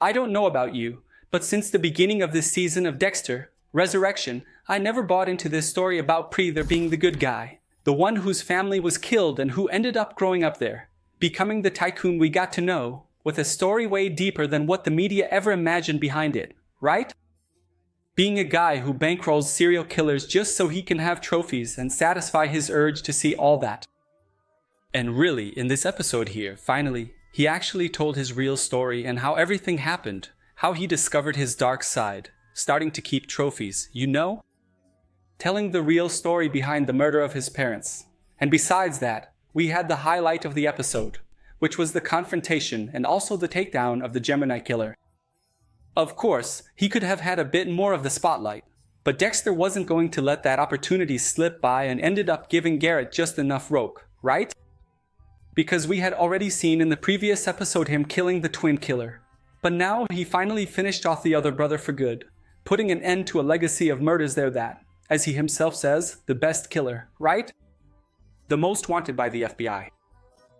I don't know about you, but since the beginning of this season of Dexter Resurrection, I never bought into this story about Preether being the good guy, the one whose family was killed and who ended up growing up there, becoming the tycoon we got to know, with a story way deeper than what the media ever imagined behind it, right? Being a guy who bankrolls serial killers just so he can have trophies and satisfy his urge to see all that. And really, in this episode here, finally, he actually told his real story and how everything happened, how he discovered his dark side, starting to keep trophies, you know? Telling the real story behind the murder of his parents. And besides that, we had the highlight of the episode, which was the confrontation and also the takedown of the Gemini killer. Of course, he could have had a bit more of the spotlight, but Dexter wasn't going to let that opportunity slip by and ended up giving Garrett just enough rope, right? Because we had already seen in the previous episode him killing the twin killer. But now he finally finished off the other brother for good, putting an end to a legacy of murders there that, as he himself says, the best killer, right? The most wanted by the FBI.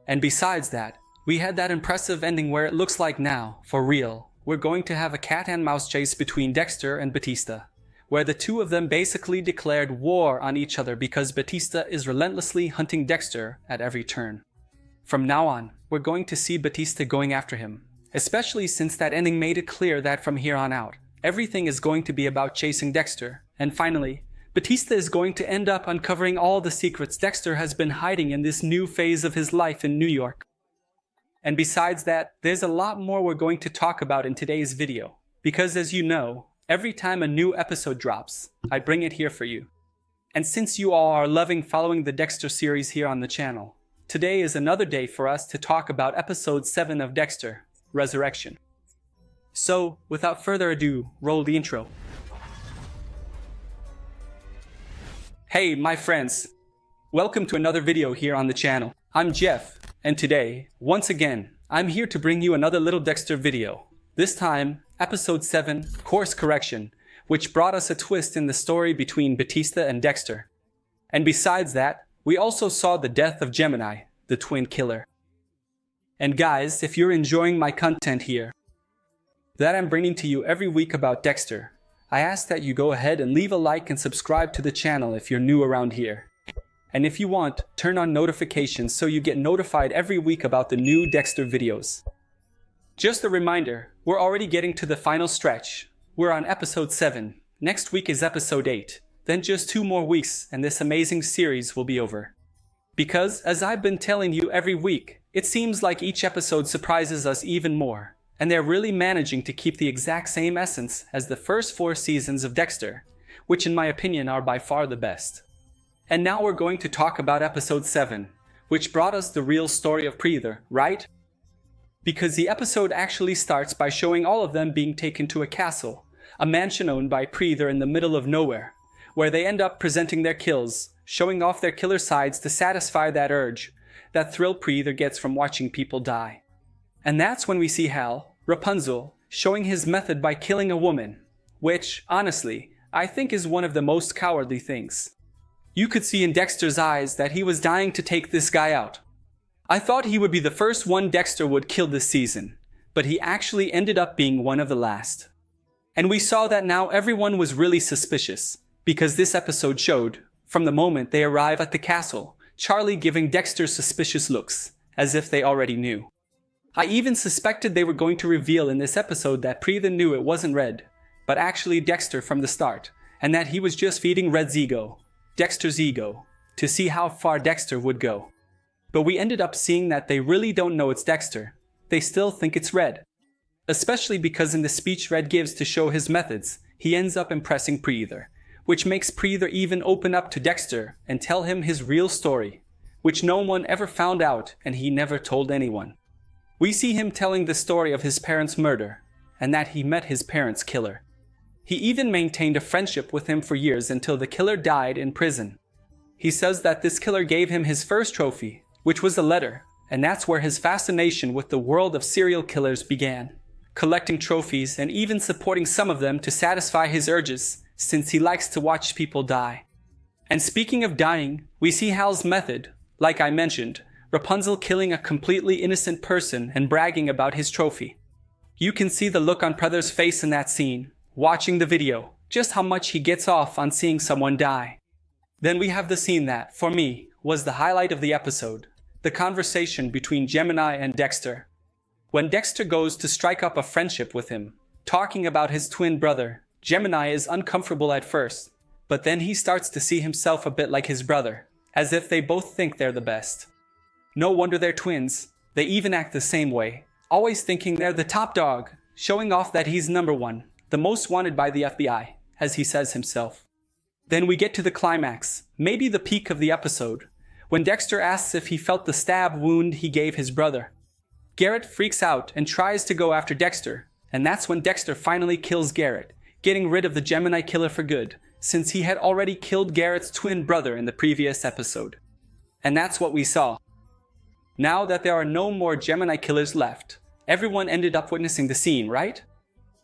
And besides that, we had that impressive ending where it looks like now, for real, we're going to have a cat and mouse chase between Dexter and Batista, where the two of them basically declared war on each other because Batista is relentlessly hunting Dexter at every turn. From now on, we're going to see Batista going after him, especially since that ending made it clear that from here on out, everything is going to be about chasing Dexter. And finally, Batista is going to end up uncovering all the secrets Dexter has been hiding in this new phase of his life in New York. And besides that, there's a lot more we're going to talk about in today's video, because as you know, every time a new episode drops, I bring it here for you. And since you all are loving following the Dexter series here on the channel, today is another day for us to talk about episode 7 of Dexter Resurrection. So, without further ado, roll the intro. Hey, my friends. Welcome to another video here on the channel. I'm Jeff, and today, once again, I'm here to bring you another little Dexter video. This time, episode 7, Course Correction, which brought us a twist in the story between Batista and Dexter. And besides that, we also saw the death of Gemini, the twin killer. And guys, if you're enjoying my content here, that I'm bringing to you every week about Dexter, I ask that you go ahead and leave a like and subscribe to the channel if you're new around here. And if you want, turn on notifications so you get notified every week about the new Dexter videos. Just a reminder, we're already getting to the final stretch. We're on episode 7. Next week is episode 8. Then just 2 more weeks and this amazing series will be over. Because, as I've been telling you every week, it seems like each episode surprises us even more. And they're really managing to keep the exact same essence as the first 4 seasons of Dexter, which in my opinion are by far the best. And now we're going to talk about episode 7, which brought us the real story of Preether, right? Because the episode actually starts by showing all of them being taken to a castle, a mansion owned by Preether in the middle of nowhere, where they end up presenting their kills, showing off their killer sides to satisfy that urge, that thrill Preether gets from watching people die. And that's when we see Hal, Rapunzel, showing his method by killing a woman, which, honestly, I think is one of the most cowardly things. You could see in Dexter's eyes that he was dying to take this guy out. I thought he would be the first one Dexter would kill this season, but he actually ended up being one of the last. And we saw that now everyone was really suspicious, because this episode showed, from the moment they arrive at the castle, Charlie giving Dexter suspicious looks, as if they already knew. I even suspected they were going to reveal in this episode that Preether knew it wasn't Red, but actually Dexter from the start, and that he was just feeding Red's ego, Dexter's ego, to see how far Dexter would go. But we ended up seeing that they really don't know it's Dexter. They still think it's Red. Especially because in the speech Red gives to show his methods, he ends up impressing Preether, which makes Preether even open up to Dexter and tell him his real story, which no one ever found out and he never told anyone. We see him telling the story of his parents' murder, and that he met his parents' killer. He even maintained a friendship with him for years until the killer died in prison. He says that this killer gave him his first trophy, which was a letter, and that's where his fascination with the world of serial killers began, collecting trophies and even supporting some of them to satisfy his urges, since he likes to watch people die. And speaking of dying, we see Hal's method, like I mentioned, Rapunzel killing a completely innocent person and bragging about his trophy. You can see the look on Preether's face in that scene, watching the video, just how much he gets off on seeing someone die. Then we have the scene that, for me, was the highlight of the episode, the conversation between Gemini and Dexter. When Dexter goes to strike up a friendship with him, talking about his twin brother, Gemini is uncomfortable at first, but then he starts to see himself a bit like his brother, as if they both think they're the best. No wonder they're twins, they even act the same way, always thinking they're the top dog, showing off that he's number one, the most wanted by the FBI, as he says himself. Then we get to the climax, maybe the peak of the episode, when Dexter asks if he felt the stab wound he gave his brother. Garrett freaks out and tries to go after Dexter, and that's when Dexter finally kills Garrett, getting rid of the Gemini killer for good, since he had already killed Garrett's twin brother in the previous episode. And that's what we saw. Now that there are no more Gemini killers left, everyone ended up witnessing the scene, right?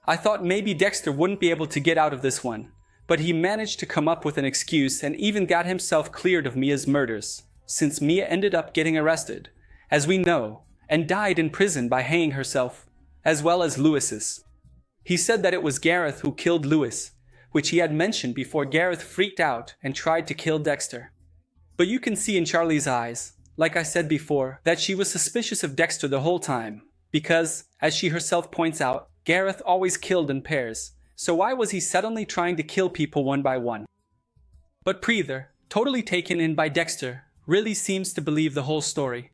I thought maybe Dexter wouldn't be able to get out of this one, but he managed to come up with an excuse and even got himself cleared of Mia's murders, since Mia ended up getting arrested, as we know, and died in prison by hanging herself, as well as Lewis's. He said that it was Gareth who killed Lewis, which he had mentioned before Gareth freaked out and tried to kill Dexter. But you can see in Charlie's eyes, like I said before, that she was suspicious of Dexter the whole time, because, as she herself points out, Gareth always killed in pairs, so why was he suddenly trying to kill people one by one? But Preether, totally taken in by Dexter, really seems to believe the whole story.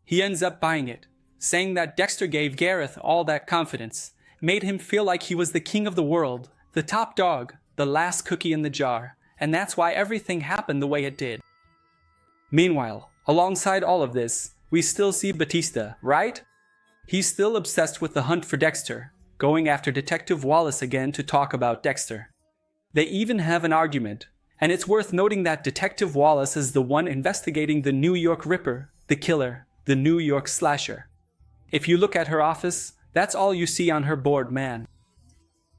He ends up buying it, saying that Dexter gave Gareth all that confidence, made him feel like he was the king of the world, the top dog, the last cookie in the jar, and that's why everything happened the way it did. Meanwhile, alongside all of this, we still see Batista, right? He's still obsessed with the hunt for Dexter, going after Detective Wallace again to talk about Dexter. They even have an argument, and it's worth noting that Detective Wallace is the one investigating the New York Ripper, the killer, the New York slasher. If you look at her office, that's all you see on her board, man.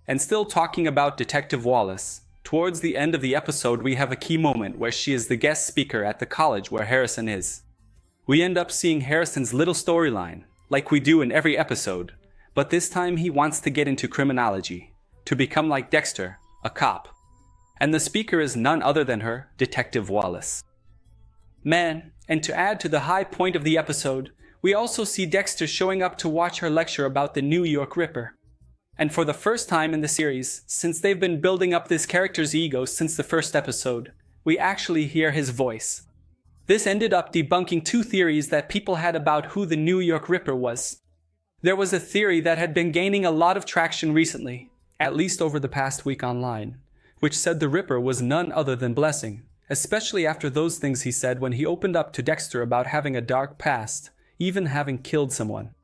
And still talking about Detective Wallace, towards the end of the episode we have a key moment where she is the guest speaker at the college where Harrison is. We end up seeing Harrison's little storyline, like we do in every episode, but this time he wants to get into criminology, to become like Dexter, a cop. And the speaker is none other than her, Detective Wallace. Man, and to add to the high point of the episode, we also see Dexter showing up to watch her lecture about the New York Ripper. And for the first time in the series, since they've been building up this character's ego since the first episode, we actually hear his voice. This ended up debunking two theories that people had about who the New York Ripper was. There was a theory that had been gaining a lot of traction recently, at least over the past week online, which said the Ripper was none other than Blessing, especially after those things he said when he opened up to Dexter about having a dark past, even having killed someone.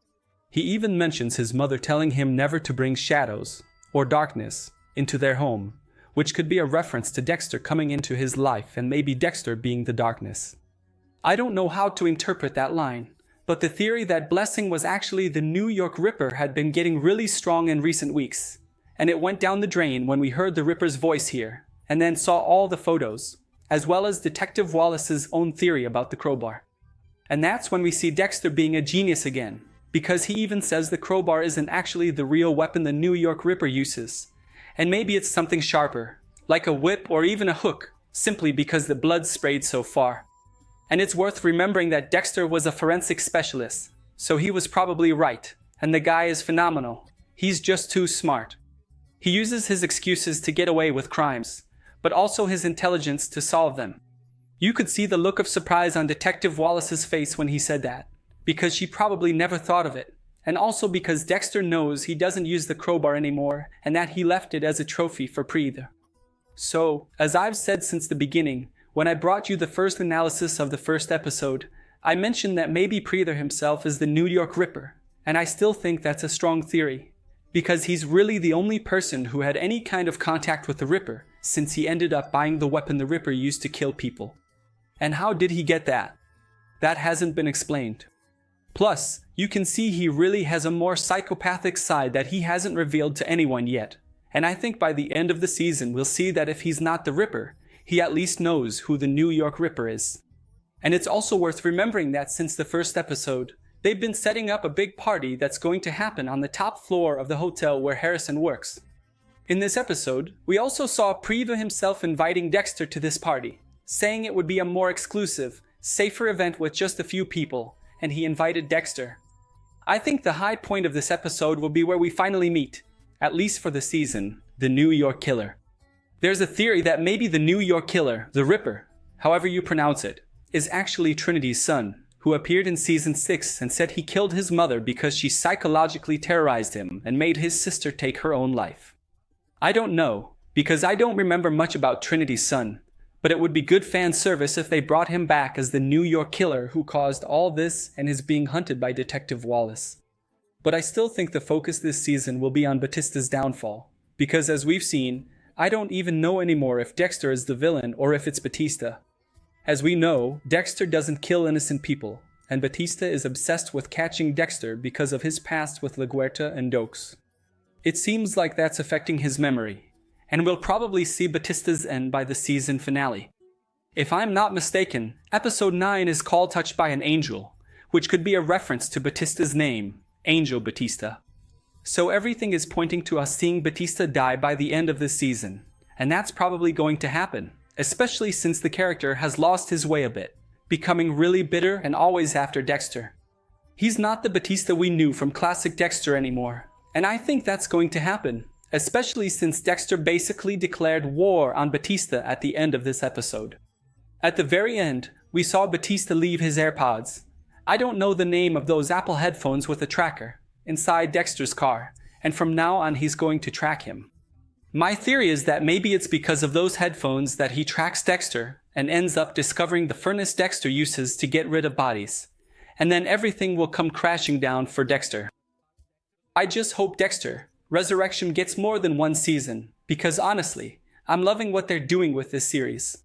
He even mentions his mother telling him never to bring shadows, or darkness, into their home, which could be a reference to Dexter coming into his life and maybe Dexter being the darkness. I don't know how to interpret that line, but the theory that Blessing was actually the New York Ripper had been getting really strong in recent weeks, and it went down the drain when we heard the Ripper's voice here, and then saw all the photos, as well as Detective Wallace's own theory about the crowbar. And that's when we see Dexter being a genius again, because he even says the crowbar isn't actually the real weapon the New York Ripper uses, and maybe it's something sharper, like a whip or even a hook, simply because the blood sprayed so far. And it's worth remembering that Dexter was a forensic specialist, so he was probably right, and the guy is phenomenal. He's just too smart. He uses his excuses to get away with crimes, but also his intelligence to solve them. You could see the look of surprise on Detective Wallace's face when he said that, because she probably never thought of it, and also because Dexter knows he doesn't use the crowbar anymore and that he left it as a trophy for Preether. So, as I've said since the beginning, when I brought you the first analysis of the first episode, I mentioned that maybe Preether himself is the New York Ripper, and I still think that's a strong theory, because he's really the only person who had any kind of contact with the Ripper since he ended up buying the weapon the Ripper used to kill people. And how did he get that? That hasn't been explained. Plus, you can see he really has a more psychopathic side that he hasn't revealed to anyone yet. And I think by the end of the season we'll see that if he's not the Ripper, he at least knows who the New York Ripper is. And it's also worth remembering that since the first episode, They've been setting up a big party that's going to happen on the top floor of the hotel where Harrison works. In this episode, we also saw Priva himself inviting Dexter to this party, saying it would be a more exclusive, safer event with just a few people, and he invited Dexter. I think the high point of this episode will be where we finally meet, at least for the season, the New York Killer. There's a theory that maybe the New York Killer, the Ripper, however you pronounce it, is actually Trinity's son, who appeared in season 6 and said he killed his mother because she psychologically terrorized him and made his sister take her own life. I don't know, because I don't remember much about Trinity's son, but it would be good fan service if they brought him back as the New York Killer who caused all this and is being hunted by Detective Wallace. But I still think the focus this season will be on Batista's downfall, because as we've seen, I don't even know anymore if Dexter is the villain or if it's Batista. As we know, Dexter doesn't kill innocent people, and Batista is obsessed with catching Dexter because of his past with LaGuerta and Dokes. It seems like that's affecting his memory, and we'll probably see Batista's end by the season finale. If I'm not mistaken, episode 9 is called Touched by an Angel, which could be a reference to Batista's name, Angel Batista. So everything is pointing to us seeing Batista die by the end of this season, and that's probably going to happen, especially since the character has lost his way a bit, becoming really bitter and always after Dexter. He's not the Batista we knew from classic Dexter anymore, and I think that's going to happen, especially since Dexter basically declared war on Batista at the end of this episode. At the very end, we saw Batista leave his AirPods. I don't know the name of those Apple headphones with a tracker, inside Dexter's car, and from now on he's going to track him. My theory is that maybe it's because of those headphones that he tracks Dexter and ends up discovering the furnace Dexter uses to get rid of bodies, and then everything will come crashing down for Dexter. I just hope Dexter Resurrection gets more than one season, because honestly, I'm loving what they're doing with this series.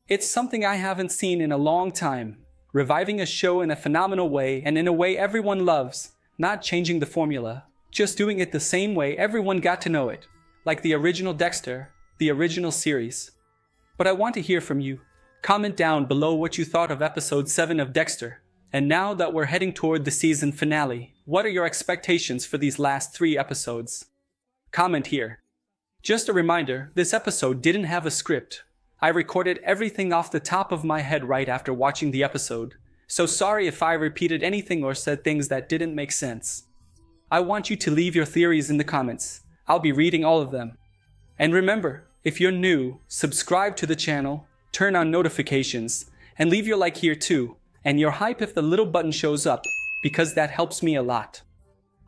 It's something I haven't seen in a long time, reviving a show in a phenomenal way and in a way everyone loves, not changing the formula, just doing it the same way everyone got to know it, like the original Dexter, the original series. But I want to hear from you. Comment down below what you thought of episode 7 of Dexter. And now that we're heading toward the season finale, what are your expectations for these last 3 episodes? Comment here. Just a reminder, this episode didn't have a script. I recorded everything off the top of my head right after watching the episode, so sorry if I repeated anything or said things that didn't make sense. I want you to leave your theories in the comments. I'll be reading all of them. And remember, if you're new, subscribe to the channel, turn on notifications, and leave your like here too, and your hype if the little button shows up, because that helps me a lot.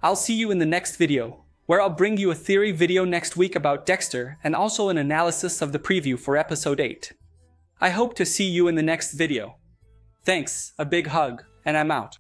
I'll see you in the next video, where I'll bring you a theory video next week about Dexter and also an analysis of the preview for episode 8. I hope to see you in the next video. Thanks, a big hug, and I'm out.